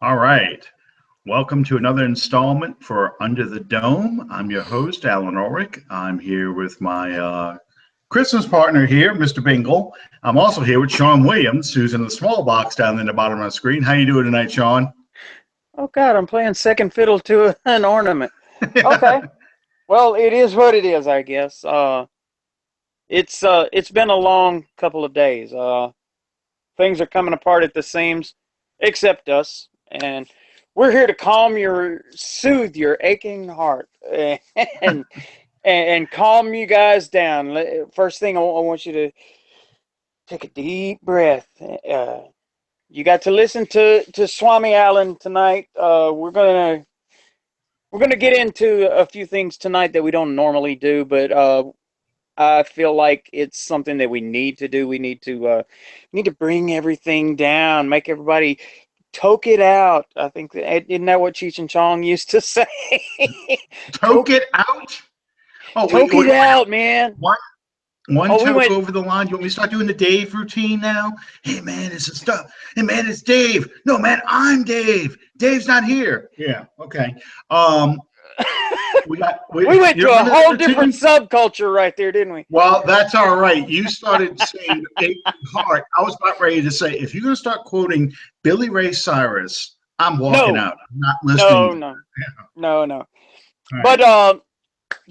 All right. Welcome to another installment for Under the Dome. I'm your host, Alan Ulrich. I'm here with my Christmas partner here, Mr. Bingle. I'm also here with Sean Williams, who's in the small box down in the bottom of the screen. How you doing tonight, Sean? Oh God, I'm playing second fiddle to an ornament. Okay. Well, it is what it is, I guess. It's been a long couple of days. Things are coming apart at the seams, except us, and we're here to soothe your aching heart, and calm you guys down. First thing, I want you to take a deep breath. You got to listen to Swami Allen tonight. We're gonna get into a few things tonight that we don't normally do, but I feel like it's something that we need to do. We need to bring everything down, make everybody toke it out. I think isn't that what Cheech and Chong used to say? Toke it out? Oh, Toke it out, man. One Oh, we toke went. over the line. You want me to start doing the Dave routine now? Hey, man, it's stuff. Hey, man, it's Dave. No, man, I'm Dave. Dave's not here. Yeah, okay. Um, We went you to a remember whole the different routine? subculture right there, didn't we? Well, that's all right. You started saying aching heart. I was about ready to say, if you're going to start quoting Billy Ray Cyrus, I'm walking No, out. I'm not listening no, to no, that. no, no. All But right.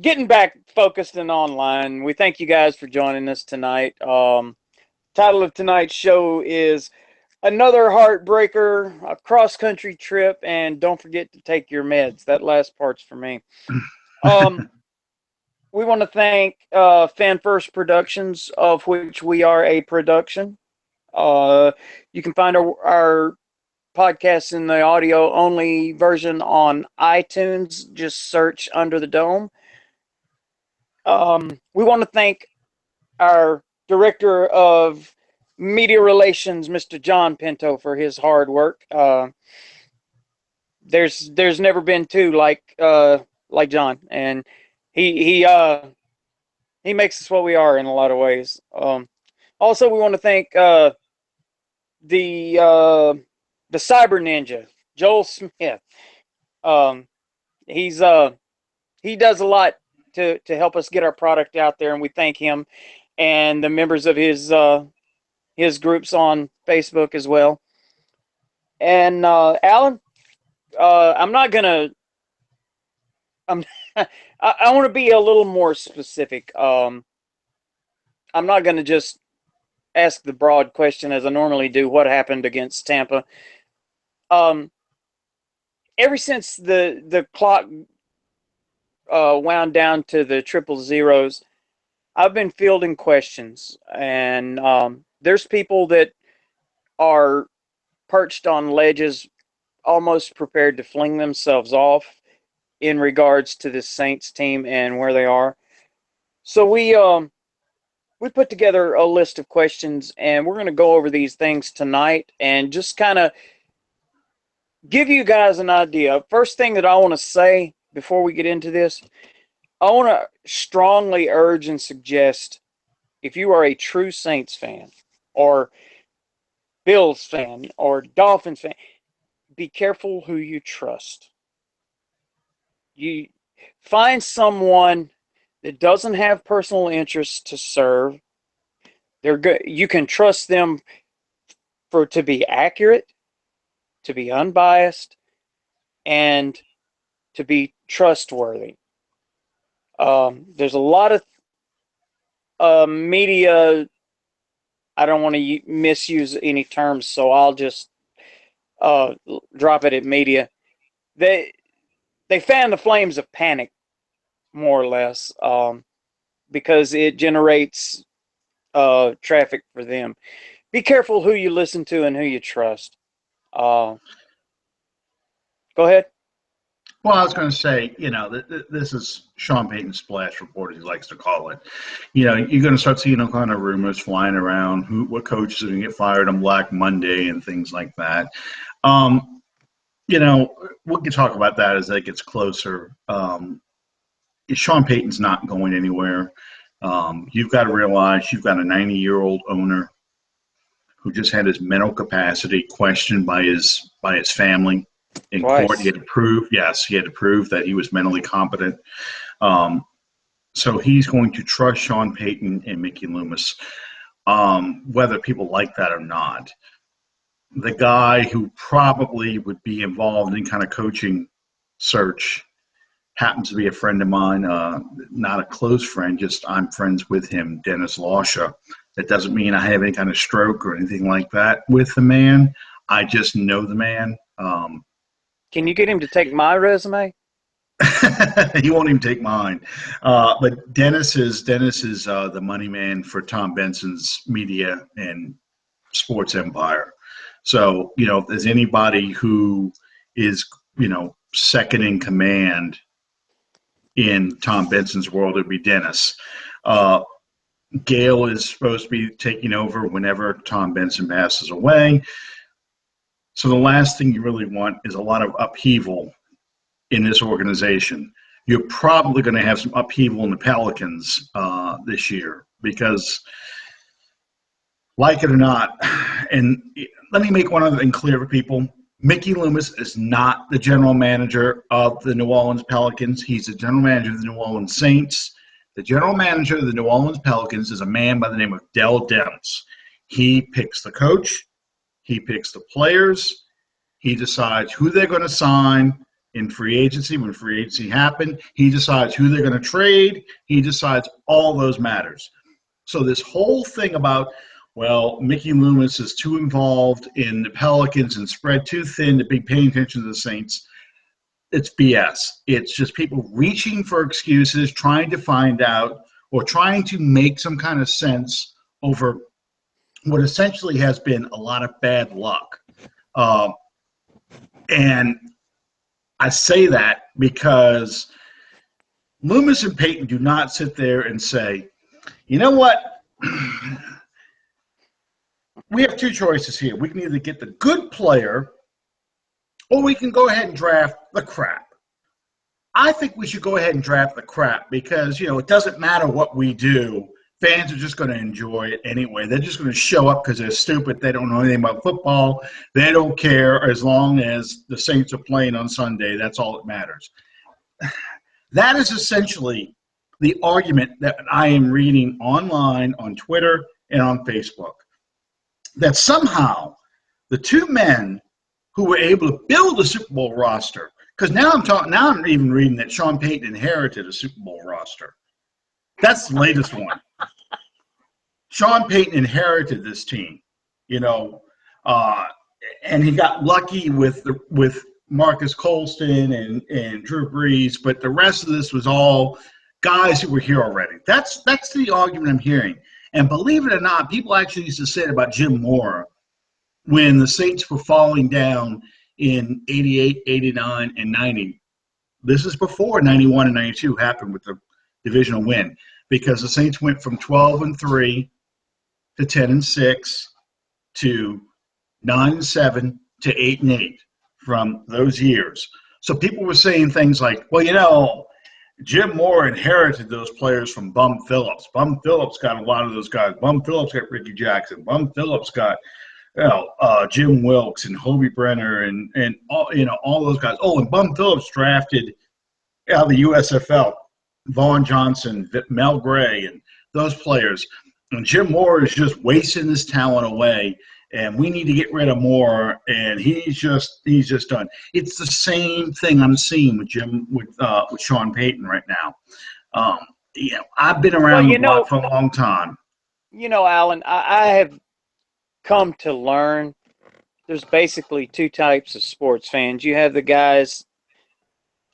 getting back focused and online, we thank you guys for joining us tonight. Title of tonight's show is Another Heartbreaker, a cross-country trip, and don't forget to take your meds. That last part's for me. Um, we want to thank Fan First Productions, of which we are a production. You can find our podcast in the audio only version on iTunes. Just search Under the Dome. We want to thank our director of media relations, Mr. John Pinto, for his hard work. There's never been two like John, and he he uh, he makes us what we are in a lot of ways. Also, we want to thank the uh, the Cyber Ninja, Joel Smith. Um, he's he does a lot to help us get our product out there, and we thank him and the members of his groups on Facebook as well. And Alan, I'm not gonna. I'm. I want to be a little more specific. I'm not gonna just ask the broad question as I normally do. What happened against Tampa? Um, ever since the clock wound down to the triple zeros, I've been fielding questions, and there's people that are perched on ledges, almost prepared to fling themselves off in regards to this Saints team and where they are. So we put together a list of questions, and we're going to go over these things tonight and just kind of give you guys an idea. First thing that I want to say before we get into this, I want to strongly urge and suggest, if you are a true Saints fan or Bills fan or Dolphins fan, be careful who you trust. You find someone that doesn't have personal interests to serve. They're good. You can trust them to be accurate, to be unbiased, and to be trustworthy. There's a lot of media. I don't want to misuse any terms, so I'll just uh, drop it at media. They they fan the flames of panic, more or less, because it generates traffic for them. Be careful who you listen to and who you trust. Uh, Go ahead. Well, I was going to say, this is Sean Payton's splash report, as he likes to call it. You're going to start seeing all kind of rumors flying around, what coaches are going to get fired on Black Monday and things like that. Um, we can talk about that as it gets closer. Sean Payton's not going anywhere. You've got to realize you've got a 90-year-old owner who just had his mental capacity questioned by his family in court. He had to prove that he was mentally competent. So he's going to trust Sean Payton and Mickey Loomis, whether people like that or not. The guy who probably would be involved in kind of coaching search happens to be a friend of mine, not a close friend, just I'm friends with him, Dennis Lauscha. That doesn't mean I have any kind of stroke or anything like that with the man. I just know the man. Can you get him to take my resume? He won't even take mine. But Dennis is the money man for Tom Benson's media and sports empire. So, if there's anybody who is, second in command in Tom Benson's world, it'd be Dennis. Gail is supposed to be taking over whenever Tom Benson passes away. So the last thing you really want is a lot of upheaval in this organization. You're probably going to have some upheaval in the Pelicans this year because, like it or not, and let me make one other thing clear for people. Mickey Loomis is not the general manager of the New Orleans Pelicans. He's the general manager of the New Orleans Saints. The general manager of the New Orleans Pelicans is a man by the name of Dell Demps. He picks the coach. He picks the players. He decides who they're going to sign in free agency when free agency happens. He decides who they're going to trade. He decides all those matters. So this whole thing about, well, Mickey Loomis is too involved in the Pelicans and spread too thin to be paying attention to the Saints, it's BS. It's just people reaching for excuses, trying to find out or trying to make some kind of sense over what essentially has been a lot of bad luck. And I say that because Loomis and Payton do not sit there and say, you know what? We have two choices here. We can either get the good player or we can go ahead and draft the crap. I think we should go ahead and draft the crap because, it doesn't matter what we do. Fans are just going to enjoy it anyway. They're just going to show up because they're stupid. They don't know anything about football. They don't care as long as the Saints are playing on Sunday. That's all that matters. That is essentially the argument that I am reading online, on Twitter, and on Facebook. That somehow the two men who were able to build a Super Bowl roster, because now I'm even reading that Sean Payton inherited a Super Bowl roster. That's the latest one. Sean Payton inherited this team, and he got lucky with Marcus Colston and Drew Brees, but the rest of this was all guys who were here already. That's the argument I'm hearing. And believe it or not, people actually used to say it about Jim Mora when the Saints were falling down in 88, 89, and 90. This is before 91 and 92 happened with the divisional win because the Saints went from 12-3 to 10-6 to 9-7 to 8-8 from those years. So people were saying things like, well, Jim Moore inherited those players from Bum Phillips. Bum Phillips got a lot of those guys. Bum Phillips got Ricky Jackson. Bum Phillips got Jim Wilkes and Hobie Brenner and all those guys. Oh, and Bum Phillips drafted out of the USFL Vaughn Johnson, Mel Gray, and those players. And Jim Moore is just wasting his talent away. And we need to get rid of Moore, and he's just done. It's the same thing I'm seeing with Sean Payton right now. I've been around the block for a long time. Alan, I have come to learn there's basically two types of sports fans. You have the guys,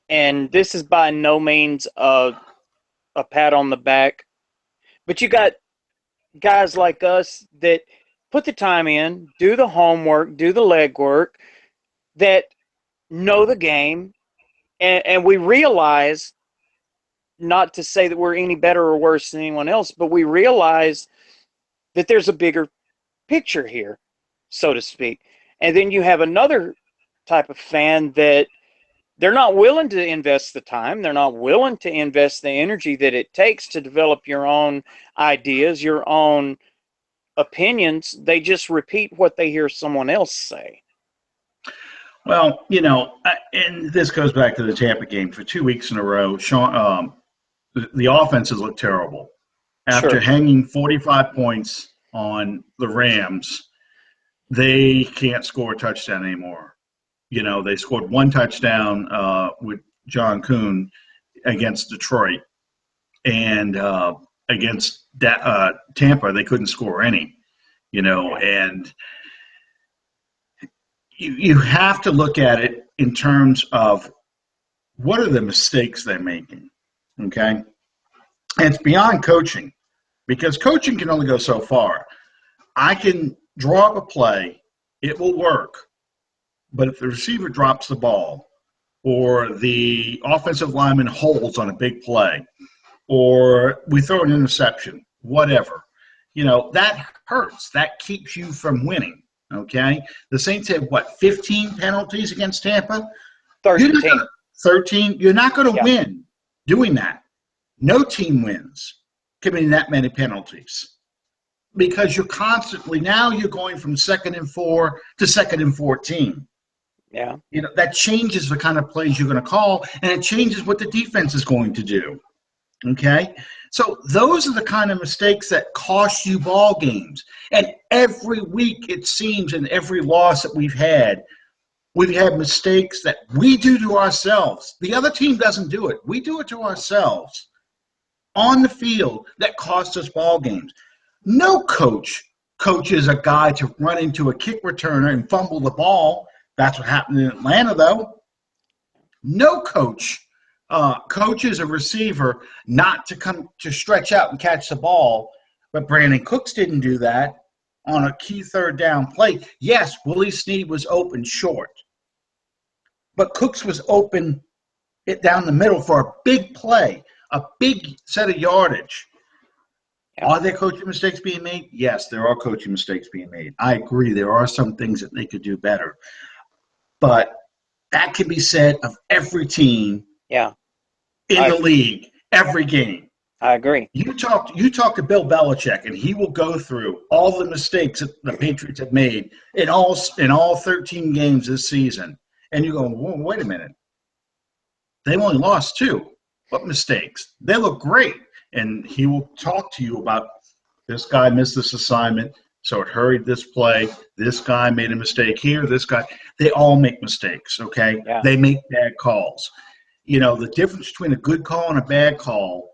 and this is by no means a pat on the back, but you got guys like us that put the time in, do the homework, do the legwork, that know the game, and we realize, not to say that we're any better or worse than anyone else, but we realize that there's a bigger picture here, so to speak. And then you have another type of fan that they're not willing to invest the time, they're not willing to invest the energy that it takes to develop your own ideas, your own opinions. They just repeat what they hear someone else say. Well, and this goes back to the Tampa game. For 2 weeks in a row, the offenses look terrible. After Sure. hanging 45 points on the Rams, they can't score a touchdown anymore. They scored one touchdown with John Kuhn against Detroit, and against Tampa, they couldn't score any. And you have to look at it in terms of what are the mistakes they're making, okay? And it's beyond coaching, because coaching can only go so far. I can draw up a play, it will work, but if the receiver drops the ball, or the offensive lineman holds on a big play, or we throw an interception, whatever, that hurts. That keeps you from winning, okay? The Saints had, 15 penalties against Tampa? 13. 13? You're not going to Yeah. win doing that. No team wins committing that many penalties, because you're constantly, now you're going from 2nd and 4 to 2nd and 14. Yeah. That changes the kind of plays you're going to call, and it changes what the defense is going to do. Okay? So those are the kind of mistakes that cost you ball games. And every week, it seems, in every loss that we've had mistakes that we do to ourselves. The other team doesn't do it. We do it to ourselves on the field that cost us ball games. No coach coaches a guy to run into a kick returner and fumble the ball. That's what happened in Atlanta, though. No coach coaches a receiver not to come to stretch out and catch the ball, but Brandon Cooks didn't do that on a key 3rd down play. Yes, Willie Snead was open short, but Cooks was open down the middle for a big play, a big set of yardage. Yeah. Are there coaching mistakes being made? Yes, there are coaching mistakes being made. I agree. There are some things that they could do better. But that can be said of every team in the league, every game. I agree. You talk to Bill Belichick, and he will go through all the mistakes that the Patriots have made in all 13 games this season. And you go, whoa, wait a minute. They've only lost 2. What mistakes? They look great. And he will talk to you about, this guy missed this assignment, so it hurried this play. This guy made a mistake here. This guy. They all make mistakes, okay? Yeah. They make bad calls. The difference between a good call and a bad call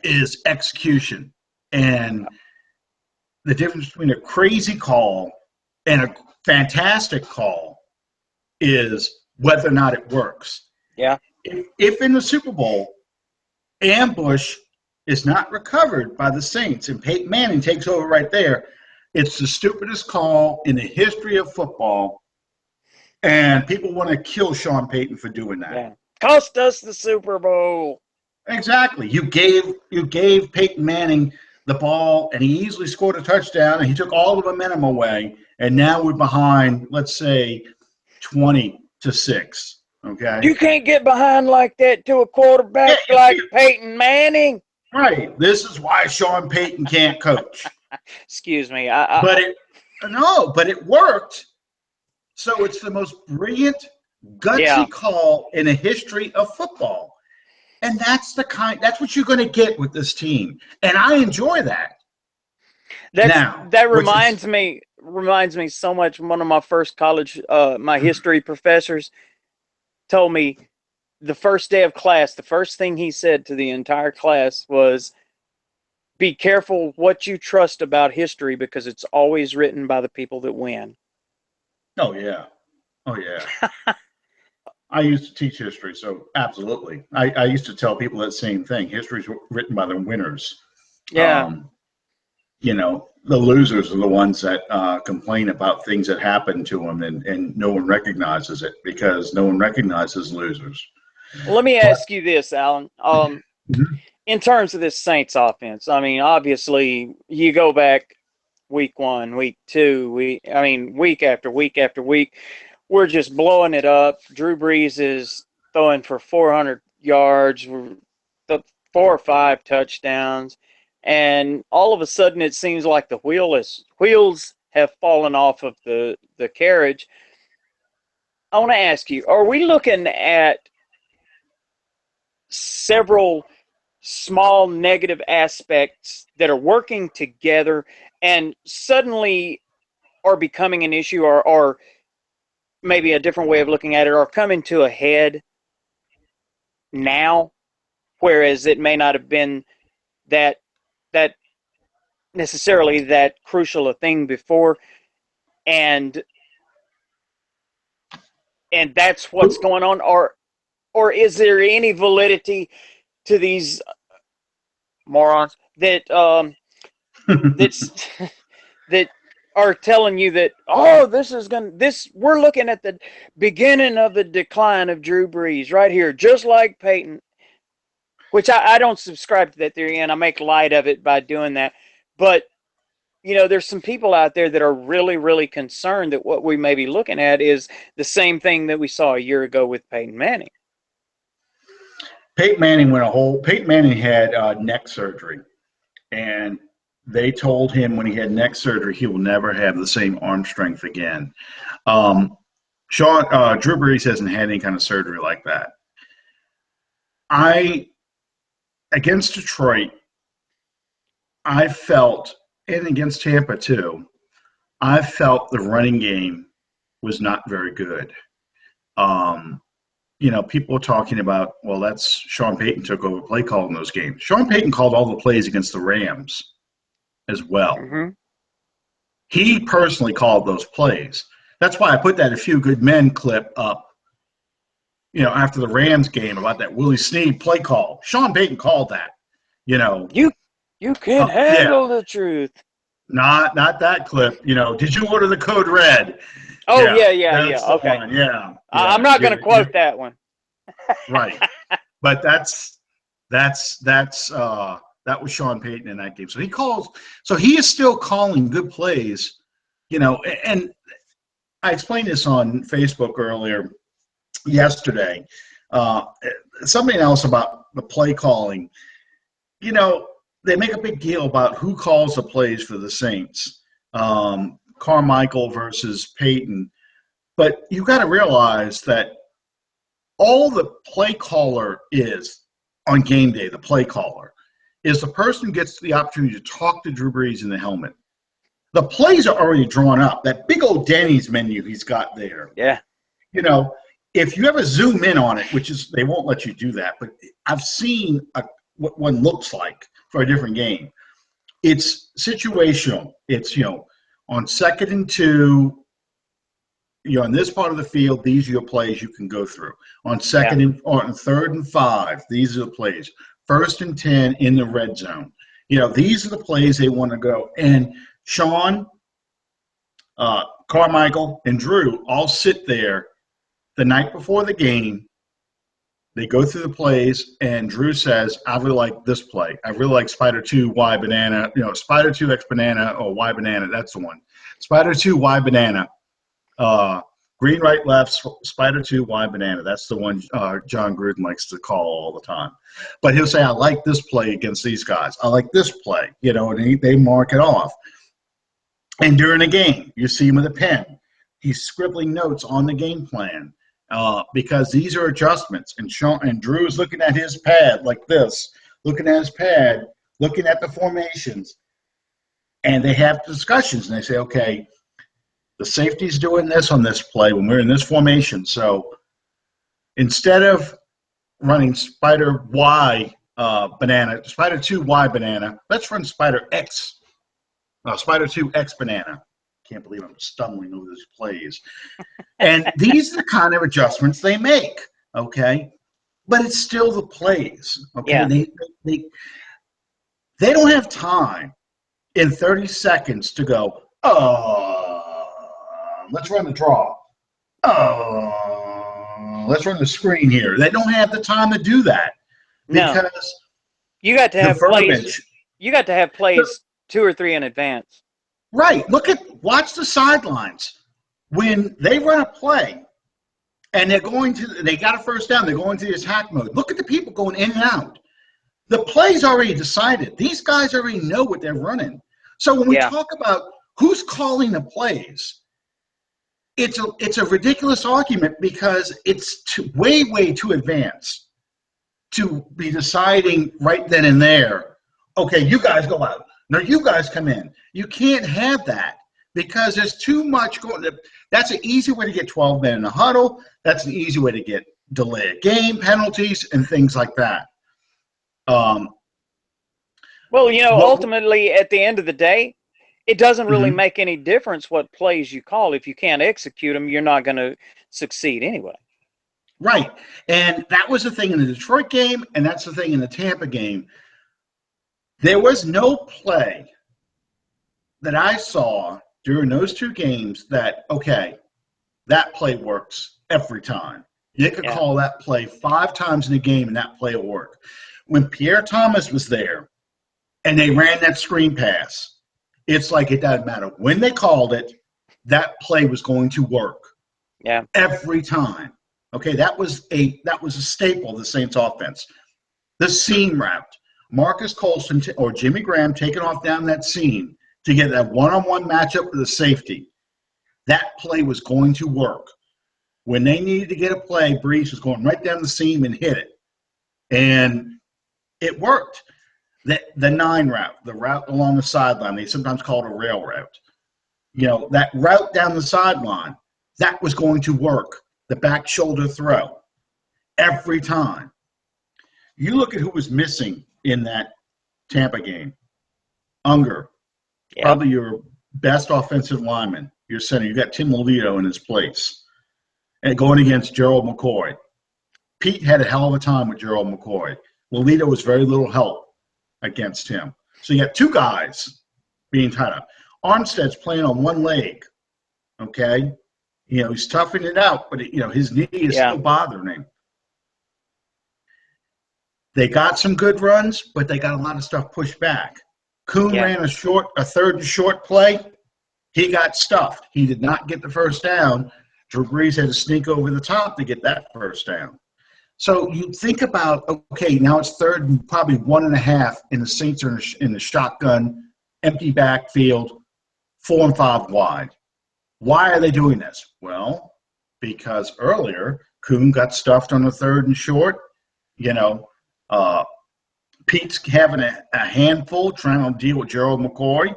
is execution. And the difference between a crazy call and a fantastic call is whether or not it works. Yeah. If in the Super Bowl, ambush is not recovered by the Saints and Peyton Manning takes over right there, it's the stupidest call in the history of football, and people want to kill Sean Payton for doing that. Yeah. Cost us the Super Bowl. Exactly. You gave Peyton Manning the ball, and he easily scored a touchdown, and he took all the momentum away, and now we're behind, let's say, 20-6. Okay. You can't get behind like that to a quarterback like Peyton Manning. Right. This is why Sean Payton can't coach. Excuse me. But it worked. So it's the most brilliant, gutsy call in the history of football. And that's what you're going to get with this team. And I enjoy that. That reminds me so much. One of my first college, my history professors told me the first day of class, the first thing he said to the entire class was, be careful what you trust about history, because it's always written by the people that win. Oh, yeah. I used to teach history, so absolutely. I used to tell people that same thing. History's written by the winners. Yeah. The losers are the ones that complain about things that happen to them, and no one recognizes it because no one recognizes losers. Well, let me ask you this, Alan. In terms of this Saints offense, I mean, obviously, you go back week 1, week 2, week after week after week, we're just blowing it up. Drew Brees is throwing for 400 yards, 4 or 5 touchdowns. and all of a sudden it seems like the wheels have fallen off of the carriage. I want to ask you, are we looking at several small negative aspects that are working together and suddenly are becoming an issue, or maybe a different way of looking at it, are coming to a head now, whereas it may not have been that necessarily that crucial a thing before, and that's what's going on, or is there any validity to these morons that that's that are telling you that, oh, we're looking at the beginning of the decline of Drew Brees right here, just like Peyton, which I don't subscribe to that theory, and I make light of it by doing that. But there's some people out there that are really, really concerned that what we may be looking at is the same thing that we saw a year ago with Peyton Manning. Peyton Manning had neck surgery, and they told him when he had neck surgery he will never have the same arm strength again. Drew Brees hasn't had any kind of surgery like that. Against Detroit, I felt, and against Tampa too, I felt the running game was not very good. People are talking about, well, that's Sean Payton took over play calling in those games. Sean Payton called all the plays against the Rams as well. Mm-hmm. He personally called those plays. That's why I put that "A Few Good Men" clip up, after the Rams game about that Willie Snead play call. Sean Payton called that. You can't handle the truth. Not that clip. Did you order the code red? Oh, yeah. Okay. One. Yeah. I'm not going to quote that one. Right. But that was Sean Payton in that game. So he is still calling good plays, and I explained this on Facebook earlier yesterday. Something else about the play calling. They make a big deal about who calls the plays for the Saints, Carmichael versus Peyton. But you got to realize that all the play caller is on game day, the play caller, is the person who gets the opportunity to talk to Drew Brees in the helmet. The plays are already drawn up. That big old Denny's menu he's got there. Yeah. If you ever zoom in on it, which is they won't let you do that, but I've seen what one looks like for a different game. It's situational. It's, on 2nd and 2, in this part of the field, these are your plays you can go through. On 2nd and on 3rd and 5, these are the plays. 1st and 10 in the red zone. These are the plays they want to go. And Sean, Carmichael, and Drew all sit there the night before the game. They go through the plays, and Drew says, I really like this play. I really like Spider 2, Y banana. Spider 2, X banana, or Y banana. That's the one. Spider 2, Y banana. Green, right, left, Spider 2, Y banana. That's the one John Gruden likes to call all the time. But he'll say, I like this play against these guys. I like this play. And they mark it off. And during the game, you see him with a pen. He's scribbling notes on the game plan. Because these are adjustments, and Drew is looking at his pad like this, looking at his pad, looking at the formations, and they have discussions, and they say, okay, the safety's doing this on this play when we're in this formation, so instead of running Spider Y banana, Spider 2 Y banana, let's run Spider 2 X banana. Can't believe I'm stumbling over these plays. And these are the kind of adjustments they make, okay? But it's still the plays, okay? Yeah. They don't have time in 30 seconds to go, let's run the draw. Let's run the screen here. They don't have the time to do that. Because you got to have plays. You got to have plays 2 or 3 in advance. Right. Watch the sidelines. When they run a play and they got a first down, they're going to the attack mode. Look at the people going in and out. The play's already decided. These guys already know what they're running. So when we talk about who's calling the plays, it's a ridiculous argument because it's way, way too advanced to be deciding right then and there, okay, you guys go out. No, you guys come in. You can't have that because there's too much going. That's an easy way to get 12 men in a huddle. That's an easy way to get delayed game penalties and things like that. Well, ultimately, at the end of the day, it doesn't really make any difference what plays you call. If you can't execute them, you're not going to succeed anyway. Right. And that was the thing in the Detroit game, and that's the thing in the Tampa game. There was no play that I saw during those two games that, okay, that play works every time. You could call that play 5 times in a game, and that play will work. When Pierre Thomas was there and they ran that screen pass, it's like it doesn't matter when they called it, that play was going to work. Yeah. Every time. Okay, that was a staple of the Saints offense. The seam route. Marcus Colston or Jimmy Graham taking off down that seam to get that one-on-one matchup with the safety. That play was going to work. When they needed to get a play, Brees was going right down the seam and hit it. And it worked. The 9 route, the route along the sideline, they sometimes call it a rail route. That route down the sideline, that was going to work. The back shoulder throw, every time. You look at who was missing in that Tampa game. Unger, probably your best offensive lineman, your center. You got Tim Lelito in his place. And going against Gerald McCoy. Pete had a hell of a time with Gerald McCoy. Lelito was very little help against him. So you got 2 guys being tied up. Armstead's playing on one leg, okay? He's toughing it out, but his knee is still bothering him. They got some good runs, but they got a lot of stuff pushed back. Kuhn ran a 3rd and short play. He got stuffed. He did not get the first down. Drew Brees had to sneak over the top to get that first down. So you think about, okay, now it's 3rd and probably 1.5, and the Saints are in the shotgun, empty backfield, 4 and 5 wide. Why are they doing this? Well, because earlier Kuhn got stuffed on the 3rd and short. Pete's having a handful trying to deal with Gerald McCoy.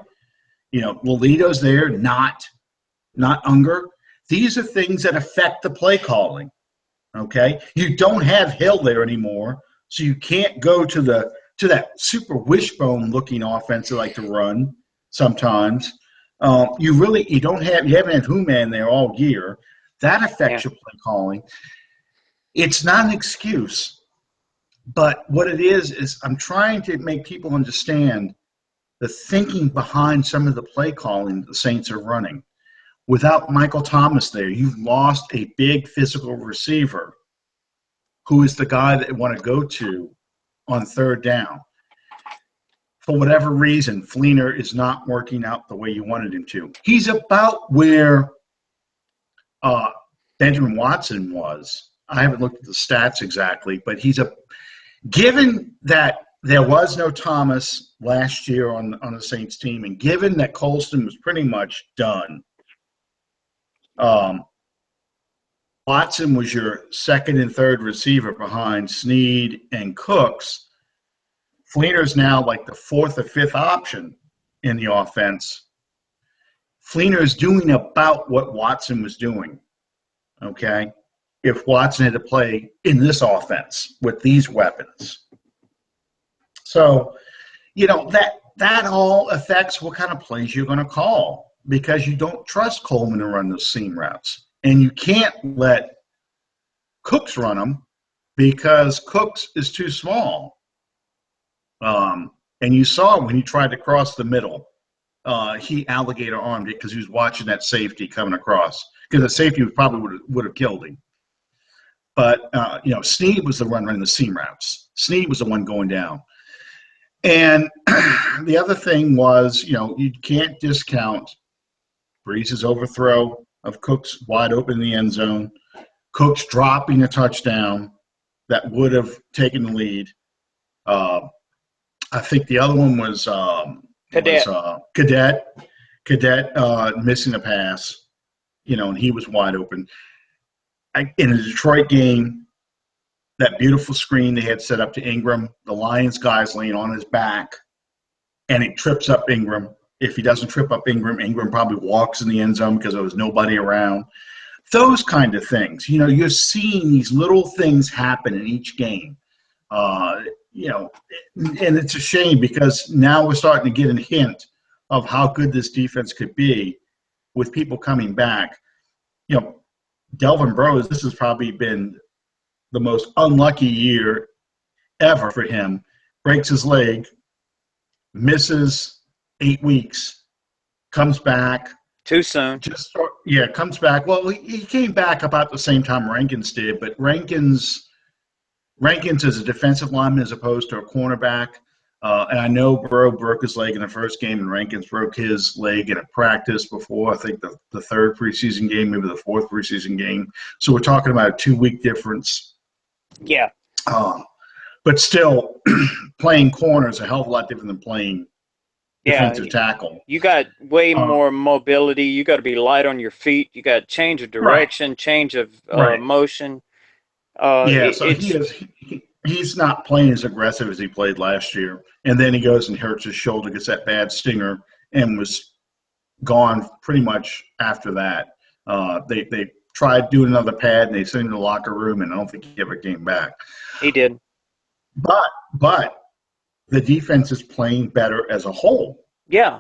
Lelito's there, not Unger. These are things that affect the play calling. Okay, you don't have Hill there anymore, so you can't go to that super wishbone looking offense they like to run sometimes. You haven't had Human there all year. That affects your play calling. It's not an excuse, but what it is I'm trying to make people understand the thinking behind some of the play calling the Saints are running. Without Michael Thomas there, you've lost a big physical receiver who is the guy that you want to go to on 3rd down. For whatever reason, Fleener is not working out the way you wanted him to. He's about where Benjamin Watson was. I haven't looked at the stats exactly, but given that there was no Thomas last year on the Saints team, and given that Colston was pretty much done, Watson was your 2nd and 3rd receiver behind Snead and Cooks. Fleener's now like the 4th or 5th option in the offense. Fleener's doing about what Watson was doing, okay, if Watson had to play in this offense with these weapons. So, that all affects what kind of plays you're going to call because you don't trust Coleman to run those seam routes. And you can't let Cooks run them because Cooks is too small. And you saw when he tried to cross the middle, he alligator armed it because he was watching that safety coming across. Because the safety probably would have killed him. But, Snead was the one running the seam routes. Snead was the one going down. And the other thing was, you can't discount Brees' overthrow of Cooks wide open in the end zone, Cooks dropping a touchdown that would have taken the lead. I think the other one was Cadet. Cadet missing a pass, and he was wide open. In a Detroit game, that beautiful screen they had set up to Ingram, the Lions guy's laying on his back, and it trips up Ingram. If he doesn't trip up Ingram, Ingram probably walks in the end zone because there was nobody around. Those kind of things. You're seeing these little things happen in each game. And it's a shame because now we're starting to get a hint of how good this defense could be with people coming back. Delvin Burrows, this has probably been the most unlucky year ever for him. Breaks his leg, misses 8 weeks, comes back. Too soon. Comes back. Well, he came back about the same time Rankins did, but Rankins is a defensive lineman as opposed to a cornerback. And I know Burrow broke his leg in the first game, and Rankins broke his leg in a practice before, I think, the third preseason game, maybe the fourth preseason game. So we're talking about a 2-week difference. Yeah. But still, playing corner is a hell of a lot different than playing defensive tackle. You got way more mobility. You got to be light on your feet. You got change of direction, change of motion. He's not playing as aggressive as he played last year. And then he goes and hurts his shoulder, gets that bad stinger, and was gone pretty much after that. They tried doing another pad, and they sent him to the locker room, and I don't think he ever came back. He did. But the defense is playing better as a whole. Yeah.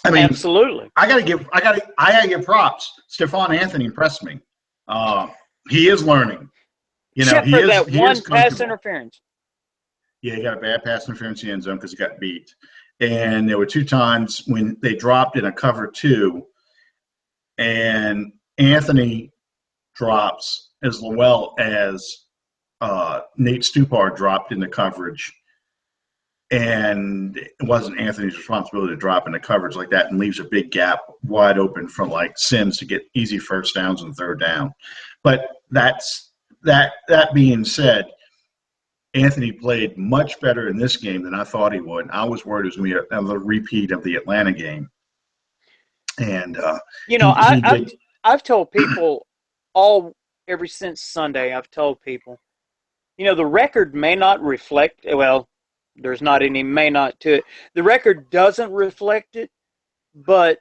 I mean, absolutely. I gotta give props. Stephon Anthony impressed me. He is learning. Except for that one pass interference. Yeah, he got a bad pass interference in the end zone because he got beat. And there were 2 times when they dropped in a cover 2, and Anthony drops as well as Nate Stupar dropped in the coverage. And it wasn't Anthony's responsibility to drop into coverage like that and leaves a big gap wide open for like Sims to get easy first downs and third down. But that being said, Anthony played much better in this game than I thought he would. I was worried it was going to be another repeat of the Atlanta game. And I've told people ever since Sunday. I've told people, the record may not reflect. Well, there's not any may not to it. The record doesn't reflect it, but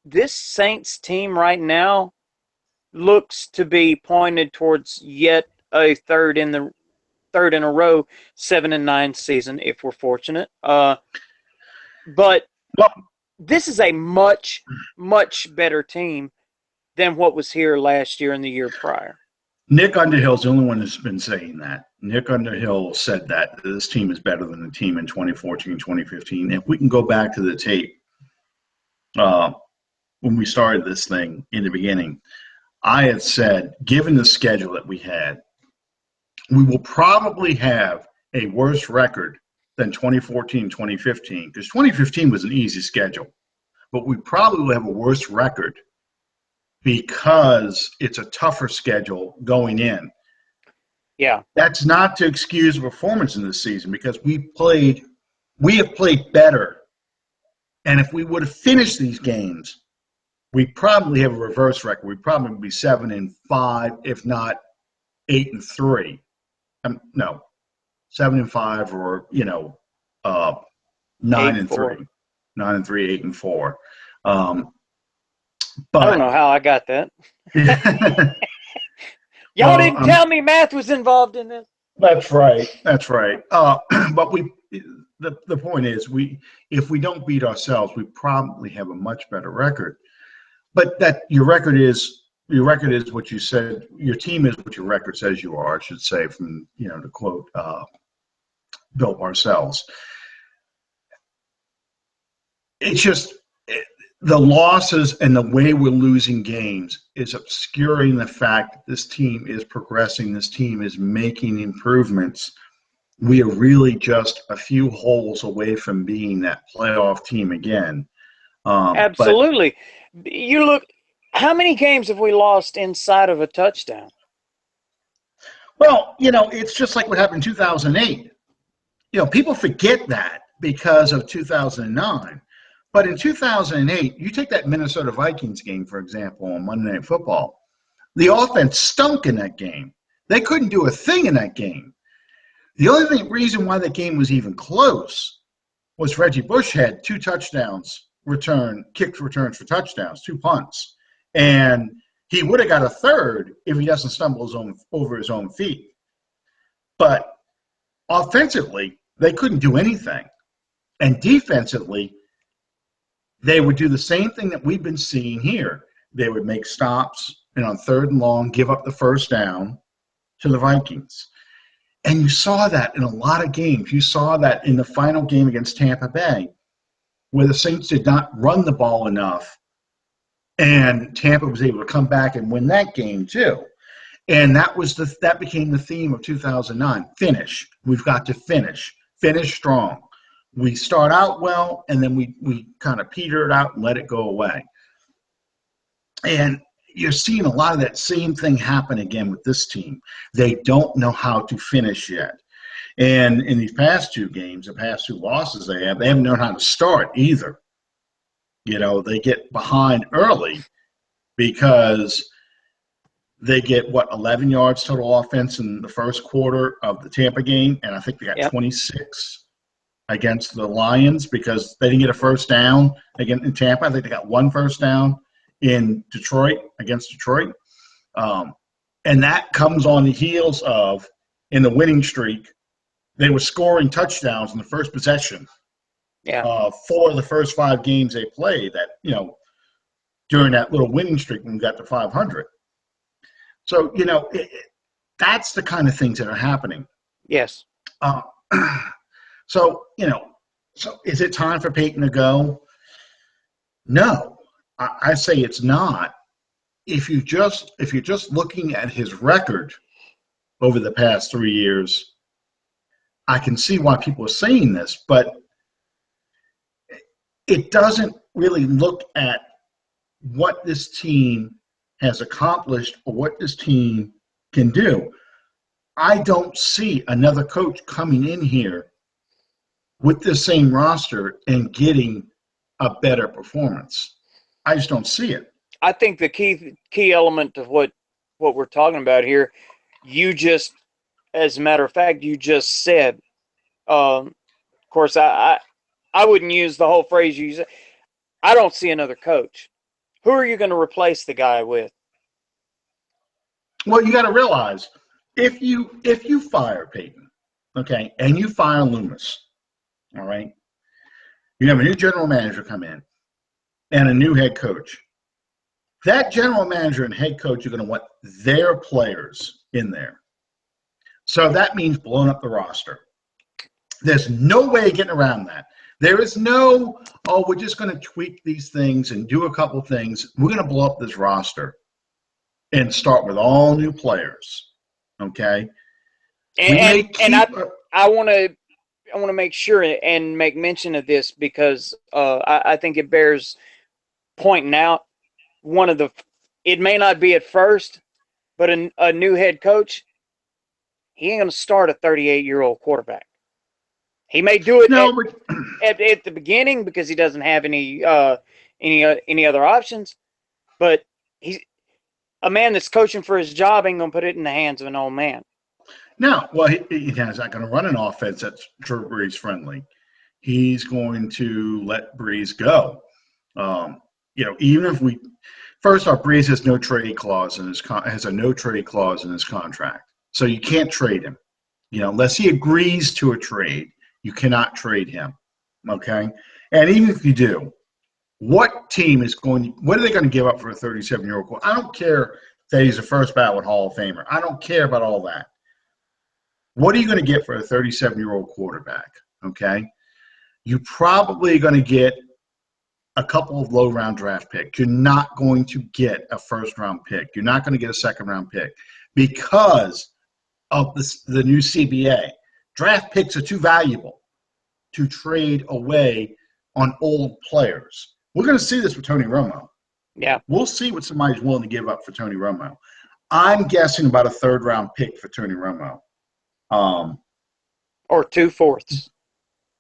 this Saints team right now looks to be pointed towards yet a third in a row 7-9 season if we're fortunate. But this is a much, much better team than what was here last year and the year prior. Nick Underhill's the only one who's been saying that. Nick Underhill said that this team is better than the team in 2014, 2015. If we can go back to the tape when we started this thing in the beginning, I had said, given the schedule that we had, we will probably have a worse record than 2014, 2015, because 2015 was an easy schedule. But we probably will have a worse record because it's a tougher schedule going in. Yeah. That's not to excuse performance in this season because we have played better. And if we would have finished these games, we probably have a reverse record. We'd probably be 7-5, if not 8-3. No, 7-5 or 9-3, 9-3, 8-4. But I don't know how I got that. Y'all didn't tell me math was involved in this. That's right. But the point is, if we don't beat ourselves, we probably have a much better record. But that your record is what you said. Your team is what your record says you are. I should say, from to quote Bill Parcells. It's just the losses and the way we're losing games is obscuring the fact that this team is progressing. This team is making improvements. We are really just a few holes away from being that playoff team again. Absolutely. You look, how many games have we lost inside of a touchdown? Well, it's just like what happened in 2008. People forget that because of 2009. But in 2008, you take that Minnesota Vikings game, for example, on Monday Night Football. The offense stunk in that game. They couldn't do a thing in that game. The only reason why that game was even close was Reggie Bush had 2 touchdowns kicked returns for touchdowns, 2 punts. And he would have got a third if he doesn't stumble over his own feet. But offensively, they couldn't do anything. And defensively, they would do the same thing that we've been seeing here. They would make stops, and on 3rd and long, give up the first down to the Vikings. And you saw that in a lot of games. You saw that in the final game against Tampa Bay, where the Saints did not run the ball enough, and Tampa was able to come back and win that game too. And that became the theme of 2009. Finish. We've got to finish. Finish strong. We start out well, and then we kind of peter it out and let it go away. And you're seeing a lot of that same thing happen again with this team. They don't know how to finish yet. And in these past 2 games, the past 2 losses they haven't known how to start either. They get behind early because they get, 11 yards total offense in the first quarter of the Tampa game, and I think they got 26 against the Lions because they didn't get a first down again in Tampa. I think they got 1 first down in Detroit, against Detroit. And that comes on the heels of, in the winning streak, they were scoring touchdowns in the first possession for the first 5 games they played during that little winning streak when we got to 500. So, that's the kind of things that are happening. Yes. So is it time for Peyton to go? No. I say it's not. If you're just looking at his record over the past 3 years, I can see why people are saying this, but it doesn't really look at what this team has accomplished or what this team can do. I don't see another coach coming in here with the same roster and getting a better performance. I just don't see it. I think the key element of what we're talking about here, as a matter of fact, you just said. Of course, I wouldn't use the whole phrase you said. I don't see another coach. Who are you going to replace the guy with? Well, you got to realize if you fire Peyton, okay, and you fire Loomis, all right, you have a new general manager come in and a new head coach. That general manager and head coach are going to want their players in there. So that means blowing up the roster. There's no way getting around that. There is no, we're just going to tweak these things and do a couple things. We're going to blow up this roster and start with all new players. Okay? I want to make sure and make mention of this because I think it bears pointing out. It may not be at first, but a new head coach, he ain't going to start a 38-year-old quarterback. He may do it at the beginning because he doesn't have any other options, but he's a man that's coaching for his job ain't going to put it in the hands of an old man. No, well, he's not going to run an offense that's Drew Brees friendly. He's going to let Brees go. Even if first off, Brees has no trade clause has a no trade clause in his contract, so you can't trade him. Unless he agrees to a trade, you cannot trade him. Okay, and even if you do, what are they going to give up for a 37-year-old quarterback? I don't care that he's a first ballot Hall of Famer. I don't care about all that. What are you going to get for a 37-year-old quarterback? Okay, you're probably going to get a couple of low-round draft picks. You're not going to get a first-round pick. You're not going to get a second-round pick because of the new CBA. Draft picks are too valuable to trade away on old players. We're going to see this with Tony Romo. Yeah. We'll see what somebody's willing to give up for Tony Romo. I'm guessing about a third-round pick for Tony Romo. Or 2/4.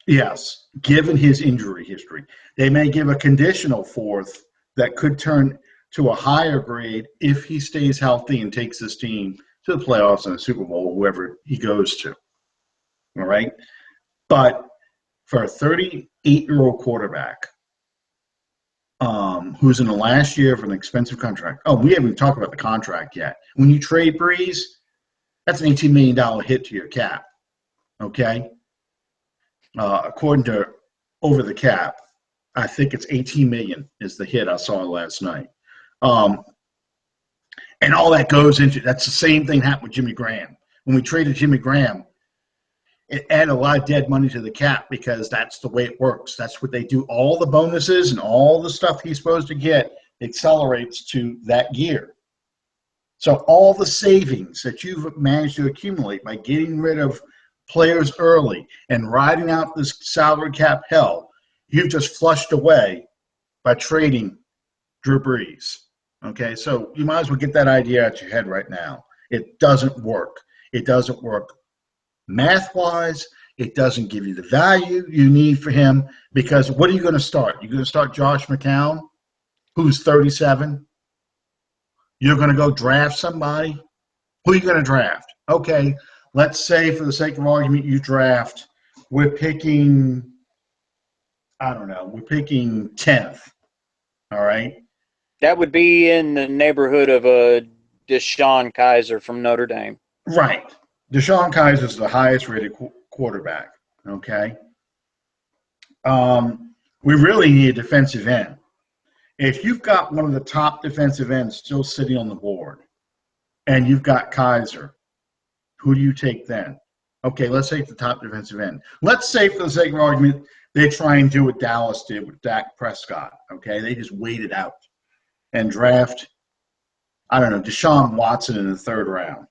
Yes, given his injury history. They may give a conditional fourth that could turn to a higher grade if he stays healthy and takes his team to the playoffs and the Super Bowl, whoever he goes to. All right? But for a 38-year-old quarterback who's in the last year of an expensive contract. Oh, we haven't talked about the contract yet. When you trade Breeze, that's an $18 million hit to your cap. Okay? According to Over the Cap, I think it's $18 million is the hit I saw last night. And all that goes into, that's the same thing happened with Jimmy Graham. When we traded Jimmy Graham, it added a lot of dead money to the cap because that's the way it works. That's what they do. All the bonuses and all the stuff he's supposed to get accelerates to that year. So all the savings that you've managed to accumulate by getting rid of players early and riding out this salary cap hell, you've just flushed away by trading Drew Brees. Okay, so you might as well get that idea out your head right now. It doesn't work. It doesn't work math-wise. It doesn't give you the value you need for him because what are you going to start? You're going to start Josh McCown, who's 37. You're going to go draft somebody. Who are you going to draft? Okay, let's say for the sake of argument you draft. We're picking 10th. All right? That would be in the neighborhood of a Deshaun Kaiser from Notre Dame. Right. Deshaun Kaiser is the highest rated quarterback. Okay. We really need a defensive end. If you've got one of the top defensive ends still sitting on the board and you've got Kaiser, who do you take then? Okay, let's take the top defensive end. Let's say, for the sake of argument, they try and do what Dallas did with Dak Prescott. Okay, they just wait it out and draft, Deshaun Watson in the 3rd round.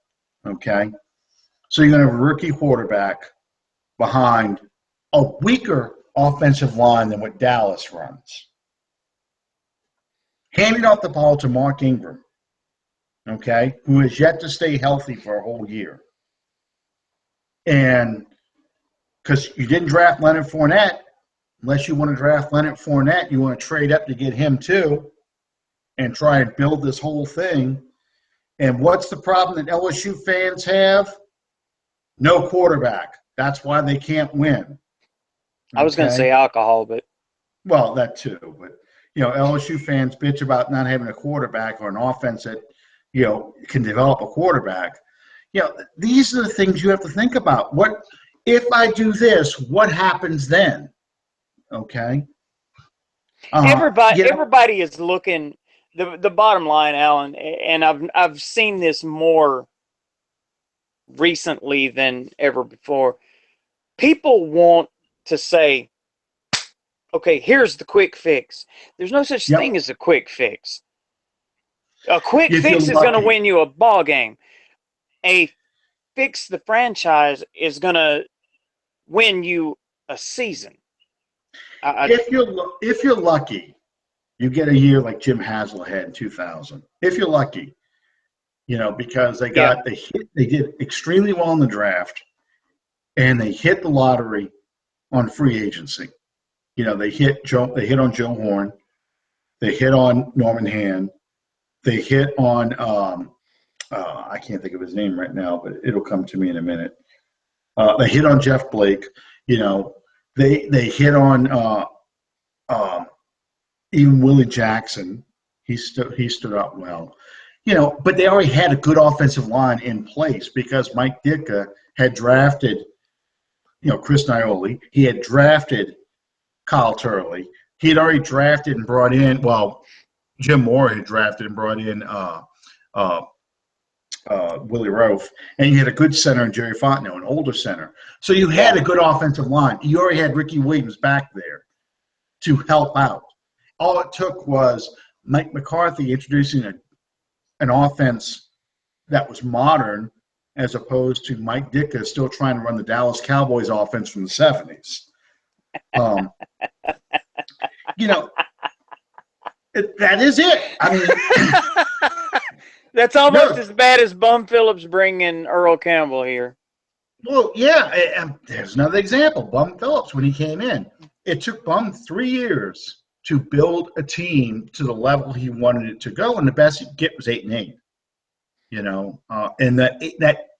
Okay, so you're going to have a rookie quarterback behind a weaker offensive line than what Dallas runs. Handing off the ball to Mark Ingram, okay, who has yet to stay healthy for a whole year. And because you didn't draft Leonard Fournette, unless you want to draft Leonard Fournette, you want to trade up to get him too and try and build this whole thing. And what's the problem that LSU fans have? No quarterback. That's why they can't win. Okay? I was going to say alcohol, but. Well, that too. But, LSU fans bitch about not having a quarterback or an offense that, can develop a quarterback. These are the things you have to think about. What if I do this, what happens then? Okay. Everybody is looking. The bottom line, Alan, and I've seen this more recently than ever before. People want to say, okay, here's the quick fix. There's no such thing as a quick fix. A quick fix is going to win you a ball game. A fix the franchise is going to win you a season. If you're lucky, you get a year like Jim Haslett had in 2000. If you're lucky, because they did extremely well in the draft, and they hit the lottery on free agency. They hit on Joe Horn, they hit on Norman Hand, they hit on I can't think of his name right now, but it'll come to me in a minute. They hit on Jeff Blake. They hit on even Willie Jackson. He stood up well. But they already had a good offensive line in place because Mike Ditka had drafted, Chris Nioli. He had drafted Kyle Turley. He had already drafted and brought in, Jim Moore had drafted and brought in Willie Roaf. And you had a good center in Jerry Fontenot, an older center. So you had a good offensive line. You already had Ricky Williams back there to help out. All it took was Mike McCarthy introducing an offense that was modern as opposed to Mike Ditka still trying to run the Dallas Cowboys offense from the 70s. That is it. That's almost as bad as Bum Phillips bringing Earl Campbell here. Well, yeah, and there's another example. Bum Phillips, when he came in, it took Bum 3 years to build a team to the level he wanted it to go, and the best he could get was 8-8. And that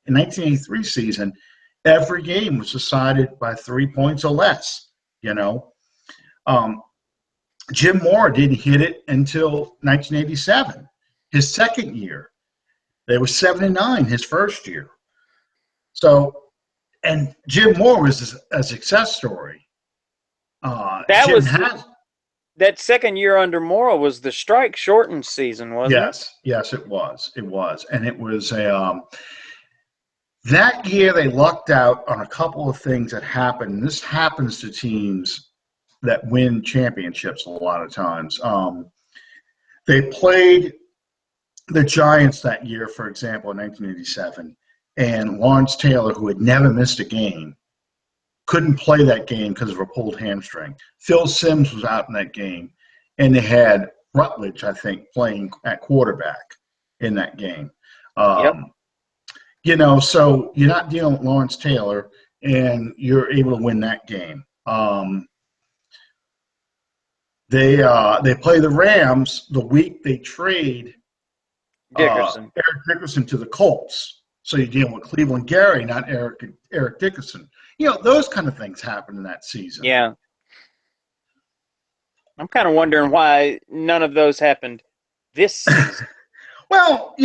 1983 season, every game was decided by 3 points or less. You know, um, Jim Moore didn't hit it until 1987, his second year. They were 7-9 his first year. So, and Jim Moore was a success story. That Jim was has that second year under Morrow was the strike shortened season, wasn't it? Yes, it was, and it was a that year they lucked out on a couple of things that happened. This happens to teams that win championships a lot of times. They played the Giants that year, for example, in 1987, and Lawrence Taylor, who had never missed a game, couldn't play that game because of a pulled hamstring. Phil Simms was out in that game, and they had Rutledge, I think, playing at quarterback in that game. Yep. So you're not dealing with Lawrence Taylor, and you're able to win that game. They play the Rams the week they trade Dickerson. Eric Dickerson to the Colts. So you're dealing with Cleveland Gary, not Eric Dickerson. Those kind of things happen in that season. Yeah. I'm kind of wondering why none of those happened this season. Well,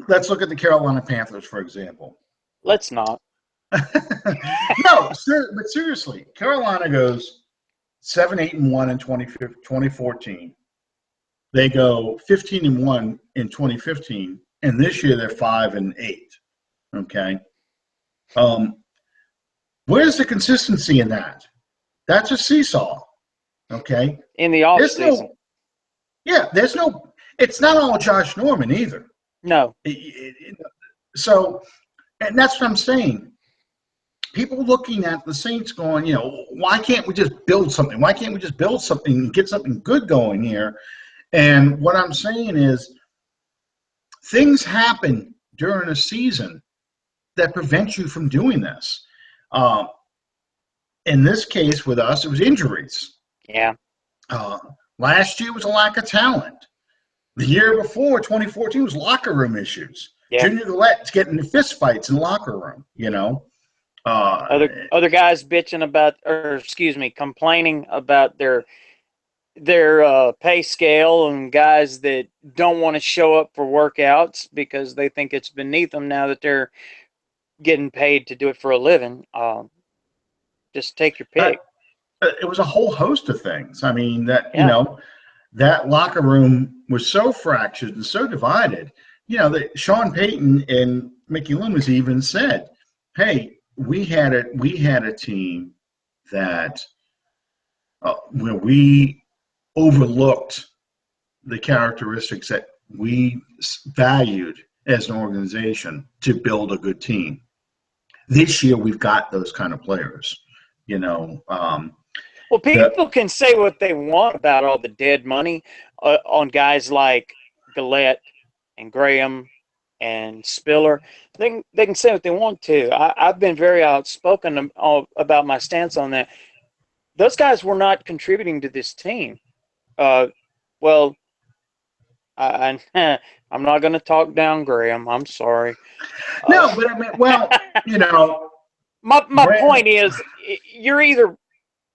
let's look at the Carolina Panthers, for example. Let's not. No, but seriously, Carolina goes 7-8-1 in 2014. They go 15-1 in 2015, and this year they're 5-8. Okay. Where's the consistency in that? That's a seesaw. Okay. In the offseason. There's no. It's not all Josh Norman either. No. So, and that's what I'm saying. People looking at the Saints going, why can't we just build something? Why can't we just build something and get something good going here? And what I'm saying is things happen during a season that prevent you from doing this. In this case with us, it was injuries. Yeah. Last year was a lack of talent. The year before, 2014, was locker room issues. Yeah. Junior Gallette's getting in fist fights in the locker room, Other guys bitching about, complaining about their pay scale, and guys that don't want to show up for workouts because they think it's beneath them now that they're getting paid to do it for a living. Just take your pick. It was a whole host of things. I mean, that locker room was so fractured and so divided. That Sean Payton and Mickey Loomis even said, "Hey, we had a team that where we overlooked the characteristics that we valued as an organization to build a good team. This year, we've got those kind of players." Well, people can say what they want about all the dead money on guys like Gillette and Graham and Spiller. They can say what they want to. I've been very outspoken about my stance on that. Those guys were not contributing to this team. I'm not going to talk down Graham. I'm sorry. No, but I mean, My point is, you're either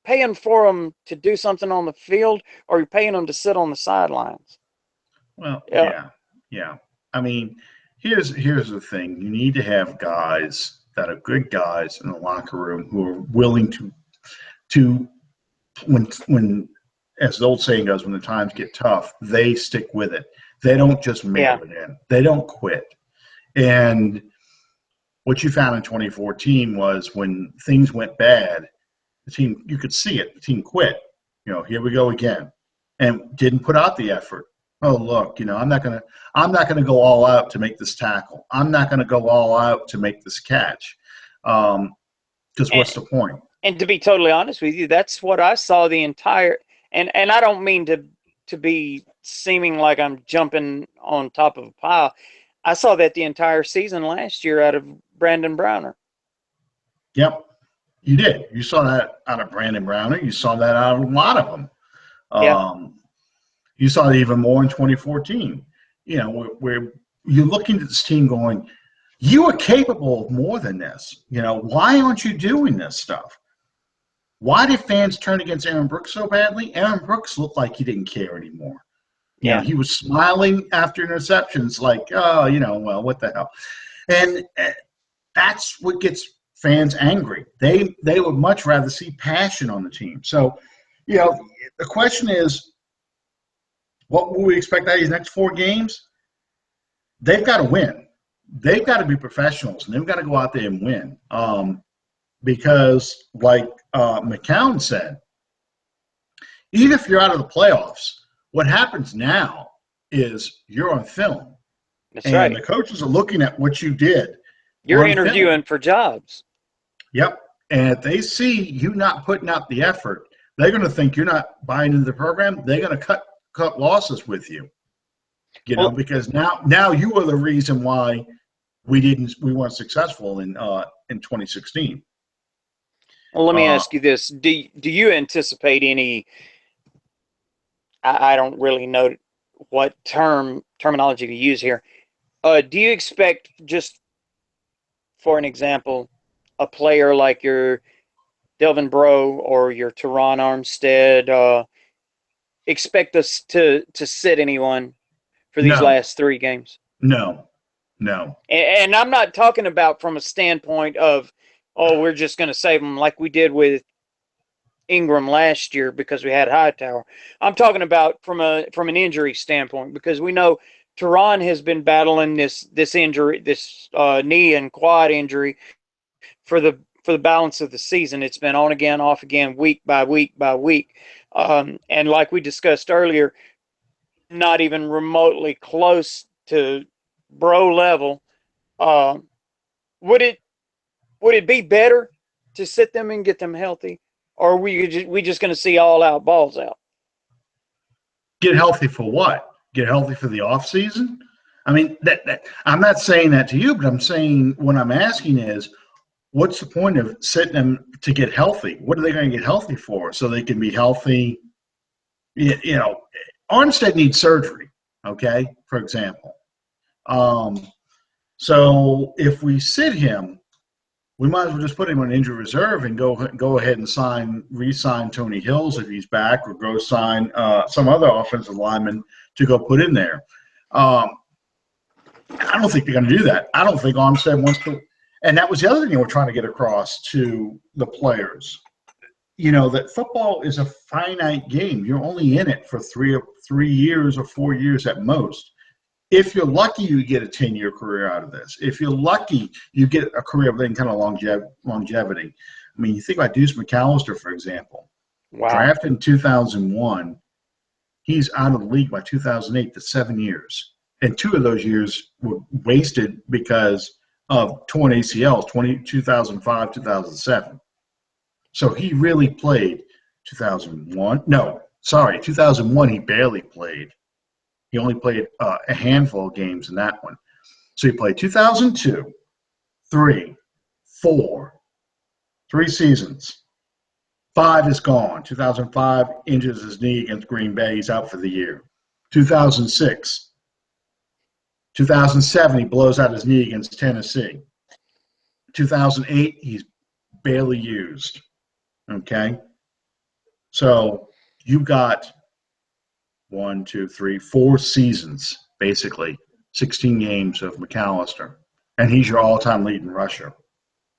paying for them to do something on the field, or you're paying them to sit on the sidelines. Well, yeah. I mean, here's the thing: you need to have guys that are good guys in the locker room who are willing to when as the old saying goes, when the times get tough, they stick with it. They don't just mail it in. They don't quit. And what you found in 2014 was when things went bad, the team, you could see it. The team quit. Here we go again, and didn't put out the effort. Oh, look, I'm not gonna go all out to make this tackle. I'm not gonna go all out to make this catch. Because what's the point? And to be totally honest with you, that's what I saw the entire. And I don't mean to be seeming like I'm jumping on top of a pile. I saw that the entire season last year out of Brandon Browner. Yep, you did. You saw that out of Brandon Browner. You saw that out of a lot of them. Yeah, Um, you saw it even more in 2014. Where you're looking at this team going, you are capable of more than this. Why aren't you doing this stuff? Why did fans turn against Aaron Brooks so badly? Aaron Brooks looked like he didn't care anymore. yeah. He was smiling after interceptions, like, oh, well, what the hell? And that's what gets fans angry. They would much rather see passion on the team. So, the question is, what will we expect out of these next 4 games? They've got to win. They've got to be professionals, and they've got to go out there and win. Because, like McCown said, even if you're out of the playoffs, what happens now is you're on film, That's and right. the coaches are looking at what you did You're on film. interviewing for jobs. Yep. And if they see you not putting out the effort, they're going to think you're not buying into the program. They're going to cut losses with you, Well, because now you are the reason why we weren't successful in 2016. well, let me Uh, ask you this: do you anticipate any? I don't really know what terminology to use here. Do you expect, just for an example, a player like your Delvin Breaux or your Teron Armstead, expect us to sit anyone for these no, last 3 games? no, no. And I'm not talking about from a standpoint of, oh, we're just going to save them like we did with Ingram last year because we had Hightower. I'm talking about from an injury standpoint, because we know Teron has been battling this injury, this knee and quad injury for the balance of the season. It's been on again, off again, week by week by week. And like we discussed earlier, not even remotely close to bro level. Uh, would it be better to sit them and get them healthy, or are we just going to see all out balls out? Get healthy for what? Get healthy for the off season? I mean, that I'm not saying that to you, but I'm saying what I'm asking is, what's the point of setting them to get healthy? What are they going to get healthy for? So they can be healthy. Armstead needs surgery, okay, for example. Um, so if we sit him, we might as well just put him on injury reserve and go ahead and re-sign Tony Hills if he's back, or go sign some other offensive lineman to go put in there. Um, I don't think they're going to do that. I don't think Armstead wants to. And that was the other thing we're trying to get across to the players. That football is a finite game. You're only in it for 3 years or 4 years at most. If you're lucky, you get a 10-year career out of this. If you're lucky, you get a career of any kind of longevity. I mean, you think about Deuce McAllister, for example. Wow. Drafted in 2001, he's out of the league by 2008 to 7 years. And 2 of those years were wasted because of torn ACLs, 2005, 2007. So he really played 2001. No, sorry, 2001 he barely played. He only played a handful of games in that one. So he played 2002, 3, 4, 3 seasons. 5 is gone. 2005 injures his knee against Green Bay. He's out for the year. 2006. 2007 he blows out his knee against Tennessee. 2008 he's barely used. Okay? So you've got 1, 2, 3, 4 seasons, basically, 16 games of McAllister, and he's your all-time leading rusher.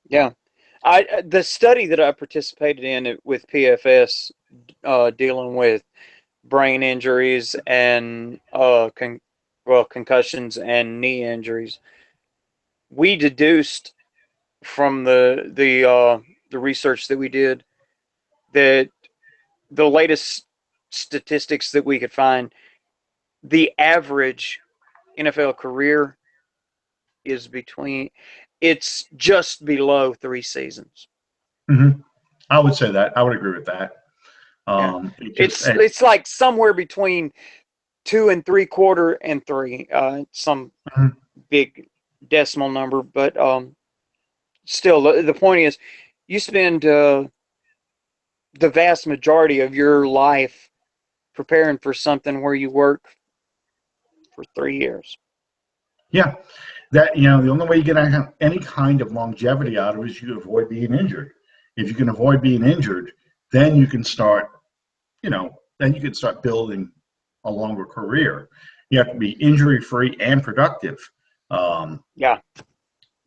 Yeah. The study that I participated in with PFS, dealing with brain injuries and concussions and knee injuries, we deduced from the research that we did that the latest statistics that we could find, the average NFL career is it's just below 3 seasons. Mm-hmm. I would say that. I would agree with that. Yeah, Just it's like somewhere between 2 3/4 and 3. Some Mhm. big decimal number, but still, the point is, you spend the vast majority of your life preparing for something where you work for 3 years. Yeah, that the only way you get any kind of longevity out of it is you avoid being injured. If you can avoid being injured, then you can start, then you can start building a longer career. You have to be injury free and productive. Yeah.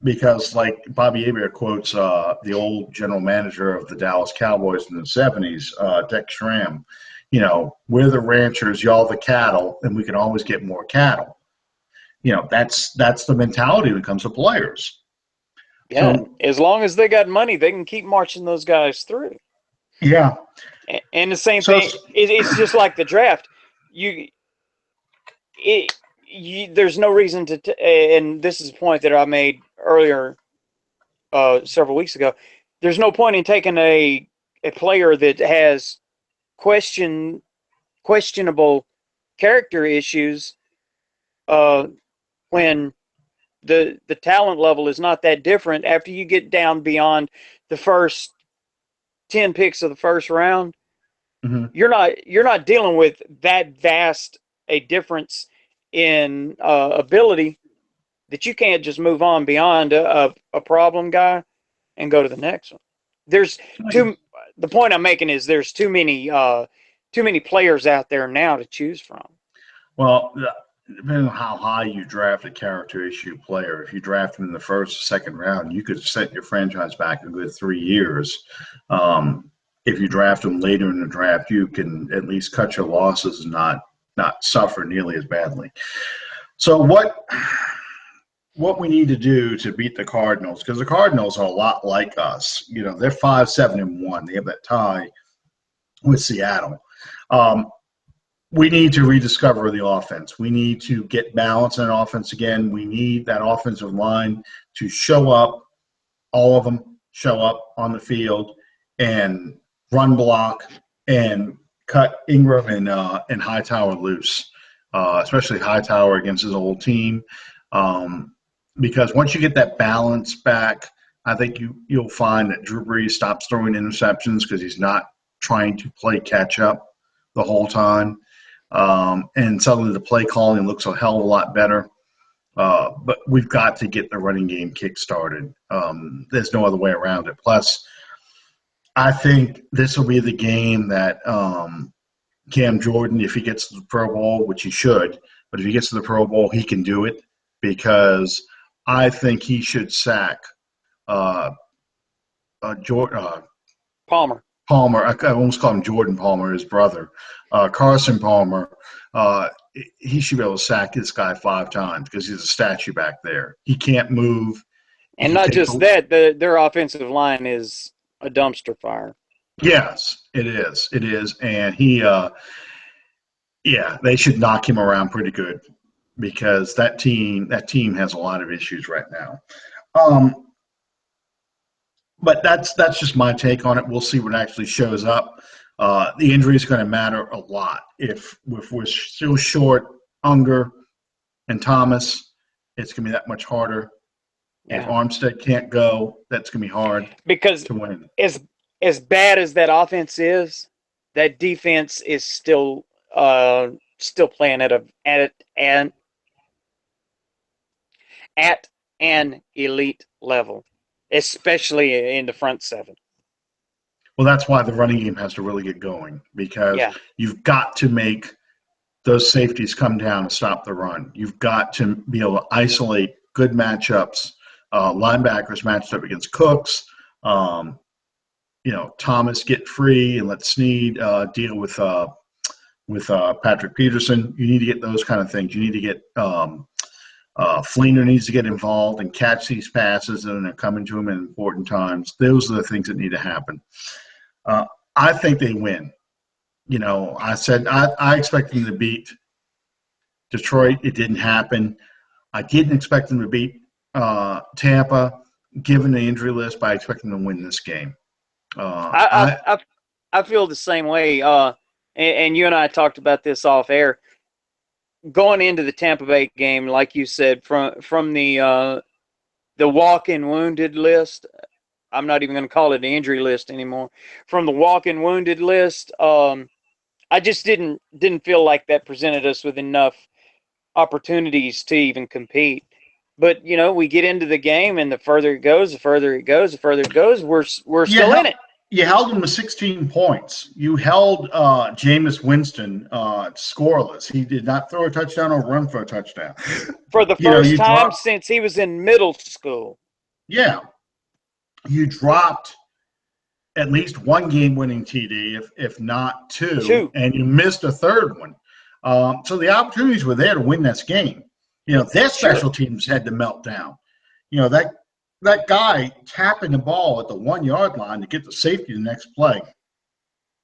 Because like Bobby Hebert quotes the old general manager of the Dallas Cowboys in the 70s, Dick Schramm, we're the ranchers, y'all the cattle, and we can always get more cattle. That's the mentality when it comes to players. Yeah, So as long as they got money, they can keep marching those guys through. yeah. And the same So thing, it's just like the draft. There's no reason to, and this is a point that I made earlier, several weeks ago. There's no point in taking a player that has questionable character issues when the talent level is not that different. After you get down beyond the first 10 picks of the first round, mm-hmm. you're not dealing with that vast a difference in ability that you can't just move on beyond a problem guy and go to the next one. There's too. The point I'm making is there's too many players out there now to choose from. Well, depending on how high you draft a character issue player, if you draft him in the first or second round, you could set your franchise back a good 3 years. If you draft him later in the draft, you can at least cut your losses and not suffer nearly as badly. So what we need to do to beat the Cardinals, because the Cardinals are a lot like us. They're 5-7-1. They have that tie with Seattle. We need to rediscover the offense. We need to get balance in offense again. We need that offensive line to show up, all of them show up on the field and run block and cut Ingram and Hightower loose, especially Hightower against his old team. Because once you get that balance back, I think you'll find that Drew Brees stops throwing interceptions because he's not trying to play catch up the whole time. And suddenly the play calling looks a hell of a lot better. But we've got to get the running game kick-started. There's no other way around it. Plus, I think this will be the game that Cam Jordan, if he gets to the Pro Bowl, which he should, but if he gets to the Pro Bowl, he can do it because I think he should sack Palmer. I almost call him Jordan Palmer, his brother. Carson Palmer, he should be able to sack this guy 5 times because he's a statue back there. He can't move. And not just that, their offensive line is a dumpster fire. Yes, it is. It is. And they should knock him around pretty good because that team has a lot of issues right now. But that's just my take on it. We'll see what actually shows up. The injury is going to matter a lot. If we're still short Unger and Thomas, it's going to be that much harder. Yeah. If Armstead can't go, that's going to be hard because to win. As bad as that offense is, that defense is still playing at an elite level, especially in the front seven. Well, that's why the running game has to really get going because you've got to make those safeties come down and stop the run. You've got to be able to isolate good matchups, linebackers matched up against Cooks. Thomas get free and let Snead deal with Patrick Peterson. You need to get those kind of things. You need to get Fleener needs to get involved and catch these passes and they're coming to him in important times. Those are the things that need to happen. I think they win. I said I expect them to beat Detroit. It didn't happen. I didn't expect them to beat Tampa, given the injury list, but I expect them to win this game. I feel the same way. And you and I talked about this off air. Going into the Tampa Bay game, like you said, from the the walk-in wounded list. I'm not even going to call it the injury list anymore. From the walk-in wounded list, I just didn't feel like that presented us with enough opportunities to even compete. But we get into the game, and the further it goes, we're You still in held, it. you held him to 16 points. You held Jameis Winston scoreless. He did not throw a touchdown or run for a touchdown. For the You first time dropped. since he was in middle school. Yeah, you dropped at least one game-winning TD, if not two, Two. and you missed a third one. So the opportunities were there to win this game. Their Sure. special teams had to melt down. That guy tapping the ball at the 1 yard line to get the safety the next play.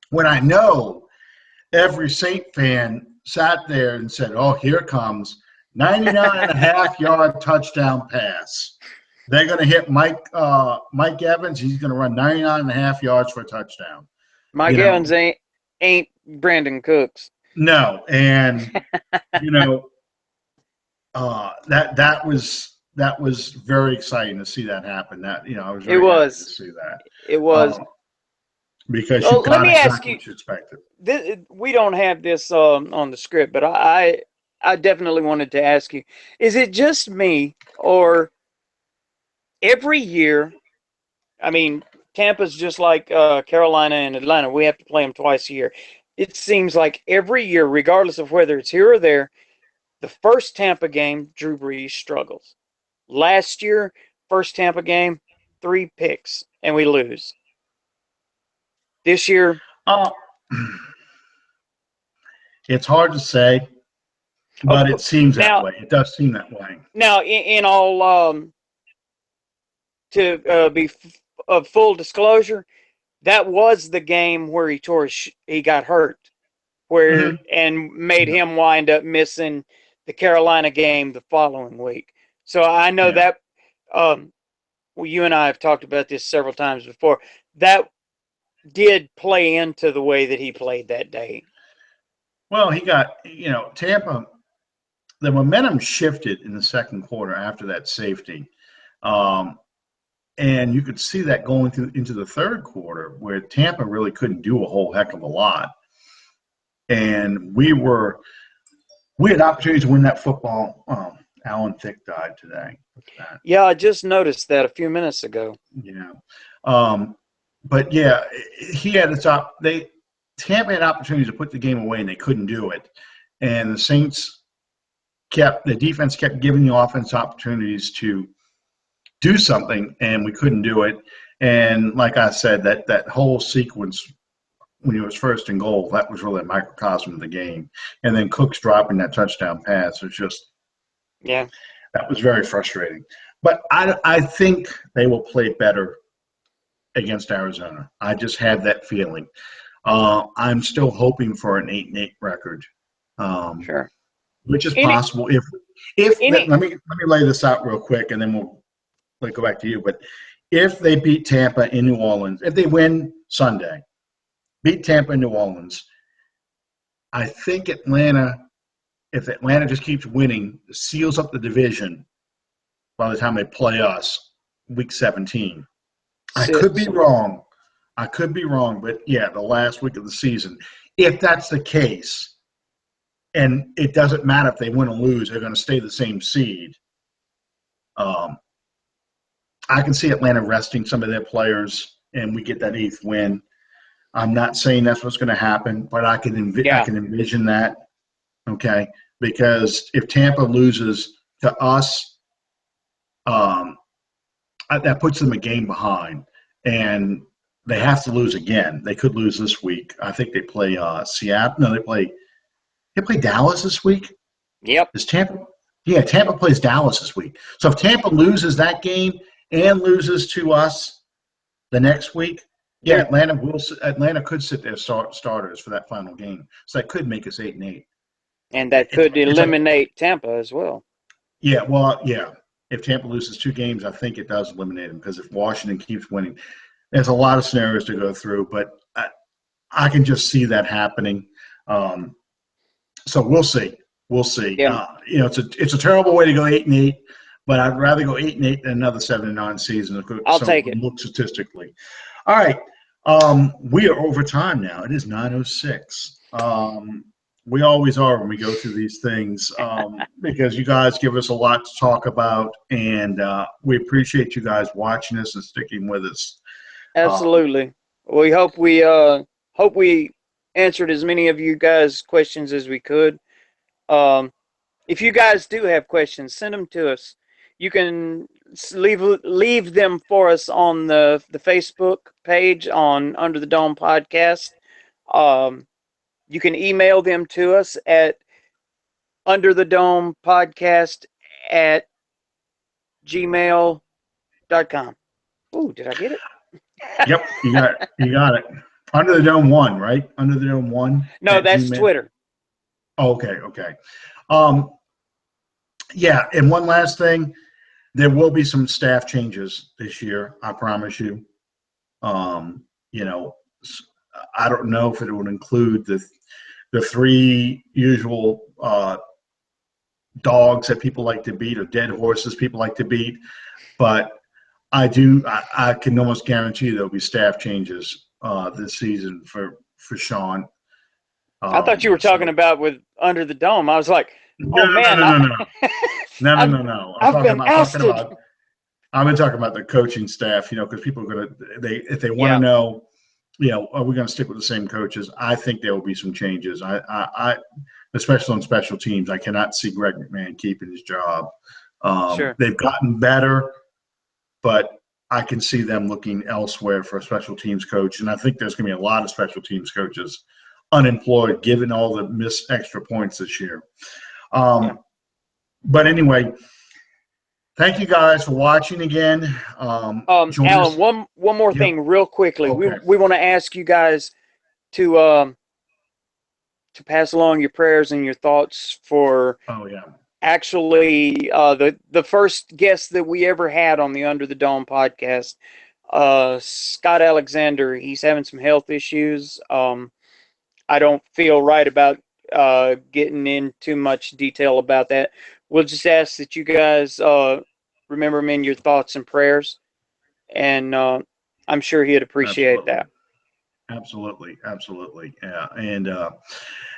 When I know every Saint fan sat there and said, "Oh, here comes 99.5-yard touchdown pass." They're going to hit Mike Evans. He's going to run 99.5 yards for a touchdown. Mike Evans ain't Brandon Cooks. No, and that was very exciting to see that happen. That I was very happy to see that. It was because you let got me ask exactly you. what you expected. We don't have this on the script, but I definitely wanted to ask you: is it just me, or every year? I mean, Tampa's just like Carolina and Atlanta. We have to play them twice a year. It seems like every year, regardless of whether it's here or there, the first Tampa game, Drew Brees struggles. Last year, first Tampa game, 3 picks, and we lose. This year, it's hard to say, but it seems that way. It does seem that way. Now, in all, to be of full disclosure, that was the game where he got hurt, and made him wind up missing the Carolina game the following week. So I know that. Well, you and I have talked about this several times before. That did play into the way that he played that day. Well, he got Tampa. The momentum shifted in the second quarter after that safety. And you could see that going into the third quarter, where Tampa really couldn't do a whole heck of a lot. And we had opportunities to win that football. Alan Thicke died today. Yeah, I just noticed that a few minutes ago. Yeah. But yeah, he had Tampa had opportunities to put the game away, and they couldn't do it. And the Saints the defense kept giving the offense opportunities to do something, and we couldn't do it. And like I said, that whole sequence when he was first and goal, that was really a microcosm of the game. And then Cook's dropping that touchdown pass was just that was very frustrating. But I think they will play better against Arizona. I just have that feeling. I'm still hoping for an 8-8 record. Sure. Which is possible let me lay this out real quick, and then we'll go back to you. But if they beat Tampa in New Orleans, if they win Sunday, beat Tampa in New Orleans, I think if Atlanta just keeps winning, seals up the division by the time they play us, week 17. I could be wrong, but yeah, the last week of the season. If that's the case, and it doesn't matter if they win or lose, they're going to stay the same seed. I can see Atlanta resting some of their players, and we get that 8th win. I'm not saying that's what's going to happen, but I can envision that. Okay, because if Tampa loses to us, that puts them a game behind, and they have to lose again. They could lose this week. I think they play Seattle. No, they play Dallas this week. Yep. Is Tampa? Yeah, Tampa plays Dallas this week. So if Tampa loses that game and loses to us the next week, Atlanta could sit their starters for that final game. So that could make us 8-8. And that could eliminate Tampa as well. Yeah, well, yeah. If Tampa loses 2 games, I think it does eliminate them, because if Washington keeps winning, there's a lot of scenarios to go through, but I can just see that happening. So we'll see. We'll see. Yeah. It's a terrible way to go 8-8, but I'd rather go 8-8 than another 7-9 season. I'll So take it it. look statistically. All right. We are over time now. It is 9:06. We always are when we go through these things because you guys give us a lot to talk about, and we appreciate you guys watching us and sticking with us. Absolutely. We hope we answered as many of you guys' questions as we could. If you guys do have questions, send them to us. You can leave them for us on the Facebook page on Under the Dome Podcast. You can email them to us at underthedomepodcast@gmail.com. Ooh, did I get it? Yep, you got it. Under the Dome 1, right? Under the Dome 1 No, at that's Gmail. Twitter. Oh, okay. Yeah, and one last thing, there will be some staff changes this year. I promise you. You know, I don't know if it would include the three usual dogs that people like to beat or dead horses people like to beat, but I can almost guarantee there'll be staff changes this season for Sean. I thought you were talking about with Under the Dome. I was like, No, oh man, no. I've been ousted. I've been talking about the coaching staff, because people are if they want to know, are we going to stick with the same coaches? I think there will be some changes. I especially on special teams, I cannot see Greg McMahon keeping his job. Sure. They've gotten better, but I can see them looking elsewhere for a special teams coach. And I think there's going to be a lot of special teams coaches unemployed, given all the missed extra points this year. But anyway, thank you guys for watching again. Alan, one more thing real quickly. Okay. We want to ask you guys to pass along your prayers and your thoughts for actually the first guest that we ever had on the Under the Dome podcast, Scott Alexander. He's having some health issues. I don't feel right about getting in too much detail about that. We'll just ask that you guys remember him in your thoughts and prayers, and I'm sure he'd appreciate that. Absolutely. Yeah, and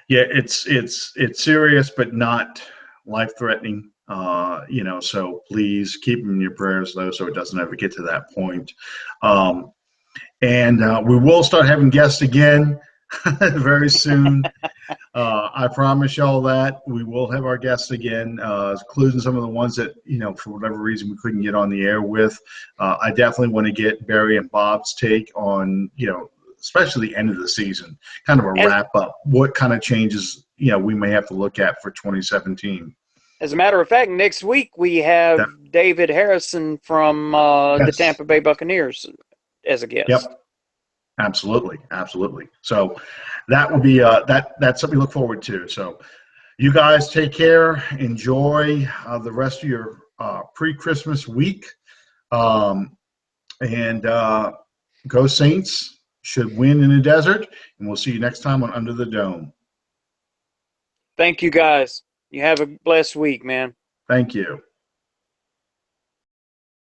it's serious, but not life-threatening. So please keep him in your prayers, though, so it doesn't ever get to that point. And we will start having guests again very soon. I promise y'all that we will have our guests again, including some of the ones that, for whatever reason we couldn't get on the air with. I definitely want to get Barry and Bob's take on, especially the end of the season, kind of a wrap up, what kind of changes, we may have to look at for 2017. As a matter of fact, next week we have David Harrison from the Tampa Bay Buccaneers as a guest. Yep. Absolutely. So that will be that's something to look forward to. So you guys take care. Enjoy the rest of your pre-Christmas week. And go Saints. Should win in the desert. And we'll see you next time on Under the Dome. Thank you, guys. You have a blessed week, man. Thank you.